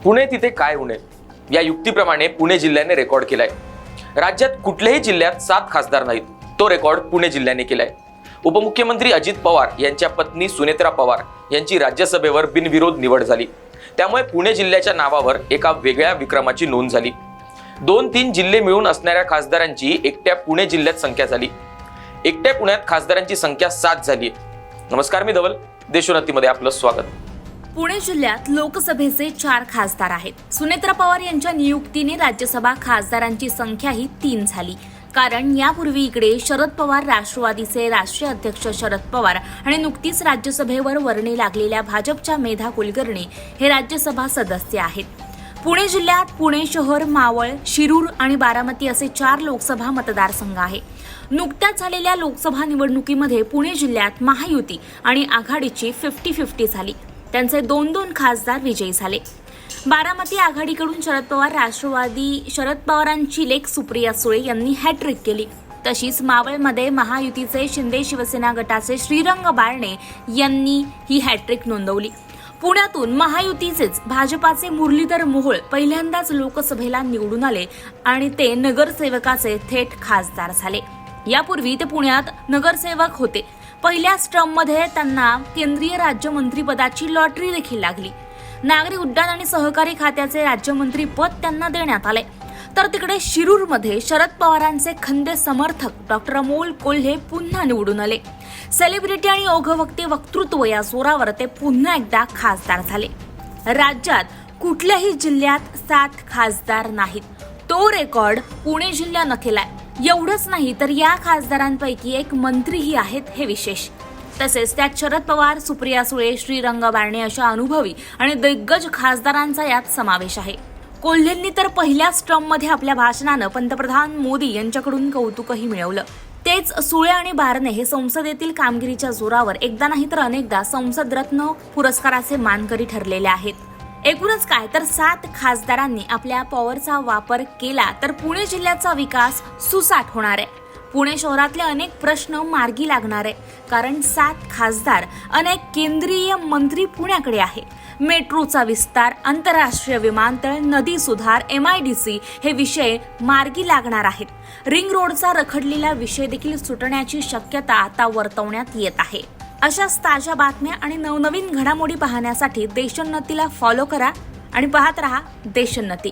पुणे तिथे काय उणे या युक्तीप्रमाणे पुणे जिल्ह्याने रेकॉर्ड केलाय। राज्यात कुठल्याही जिल्ह्यात 7 खासदार नाहीत, तो रेकॉर्ड पुणे जिल्ह्याने केलाय। उपमुख्यमंत्री अजित पवार यांच्या पत्नी सुनेत्रा पवार यांची राज्यसभेवर बिनविरोध निवड झाली, त्यामुळे पुणे जिल्ह्याच्या नावावर एका वेगळ्या विक्रमाची नोंद झाली। 2-3 जिल्हे मिळून असणाऱ्या खासदारांची एकट्या पुणे जिल्ह्यात संख्या झाली। एकट्या पुण्यात खासदारांची संख्या 7 झाली। नमस्कार, मी धवल, देशोन्नतीमध्ये आपलं स्वागत। पुणे जिल्ह्यात लोकसभेचे 4 खासदार आहेत। सुनेत्रा पवार यांच्या नियुक्तीने राज्यसभा खासदारांची संख्याही 3 झाली, कारण यापूर्वी इकडे शरद पवार, राष्ट्रवादीचे राष्ट्रीय अध्यक्ष शरद पवार आणि नुकतीच राज्यसभेवर वर्णी लागलेल्या भाजपच्या मेधा कुलकर्णी हे राज्यसभा सदस्य आहेत। पुणे जिल्ह्यात पुणे शहर, मावळ, शिरूर आणि बारामती असे 4 लोकसभा मतदारसंघ आहे। नुकत्याच झालेल्या लोकसभा निवडणुकीमध्ये पुणे जिल्ह्यात महायुती आणि आघाडीची 50-50 झाली, त्यांचे 2-2 खासदार विजयी झाले। बारामती आघाडीकडून शरद पवार, राष्ट्रवादी शरद पवारांची लेक सुप्रिया सुळे यांनी हॅट्रिक केली। तशीच मावळमध्ये महायुतीचे शिंदे शिवसेना गटाचे श्रीरंग बारणे यांनी ही हॅट्रिक नोंदवली। पुण्यातून महायुतीचेच भाजपाचे मुरलीधर मोहोळ पहिल्यांदाच लोकसभेला निवडून आले आणि ते नगरसेवकाचे थेट खासदार झाले। यापूर्वी ते पुण्यात नगरसेवक होते। पहिल्याच टर्ममध्ये त्यांना केंद्रीय राज्यमंत्रीपदाची लॉटरी देखील लागली। नागरी उड्डाण आणि सहकारी खात्याचे राज्यमंत्री पद त्यांना देण्यात आले। तर तिकडे शिरूरमध्ये शरद पवारांचे खंदे समर्थक डॉक्टर अमोल कोल्हे पुन्हा निवडून आले। सेलिब्रिटी आणि ओघवक्ते वक्तृत्व या जोरावर ते पुन्हा एकदा खासदार झाले। राज्यात कुठल्याही जिल्ह्यात 7 खासदार नाहीत, तो रेकॉर्ड पुणे जिल्ह्यानं केलाय। एवढंच नाही तर या खासदारांपैकी एक मंत्रीही आहेत, हे विशेष। तसेच त्यात शरद पवार, सुप्रिया सुळे, श्रीरंग बारणे अशा अनुभवी आणि दिग्गज खासदारांचा यात समावेश आहे। कोल्हेंनी तर पहिल्याच टर्ममध्ये आपल्या भाषणानं पंतप्रधान मोदी यांच्याकडून कौतुकही मिळवलं। तेच सुळे आणि बारणे हे संसदेतील कामगिरीच्या जोरावर एकदा नाही तर अनेकदा संसद रत्न पुरस्काराचे मानकरी ठरलेले आहेत। एकूणच काय तर 7 खासदारांनी आपल्या पॉवरचा वापर केला तर पुणे जिल्ह्याचा विकास सुसाट होणार आहे। पुणे शहरातले अनेक प्रश्न मार्गी लागणार आहे, कारण 7 खासदार, अनेक केंद्रीय मंत्री पुण्याकडे आहे। मेट्रोचा विस्तार, आंतरराष्ट्रीय विमानतळ, नदी सुधार, MIDC हे विषय मार्गी लागणार आहेत। रिंग रोडचा रखडलेला विषय देखील सुटण्याची शक्यता आता वर्तवण्यात येत आहे। अशाच ताज्या बातम्या आणि नवनवीन घडामोडी पाहण्यासाठी देशोन्नतीला फॉलो करा आणि पाहत रहा देशोन्नती।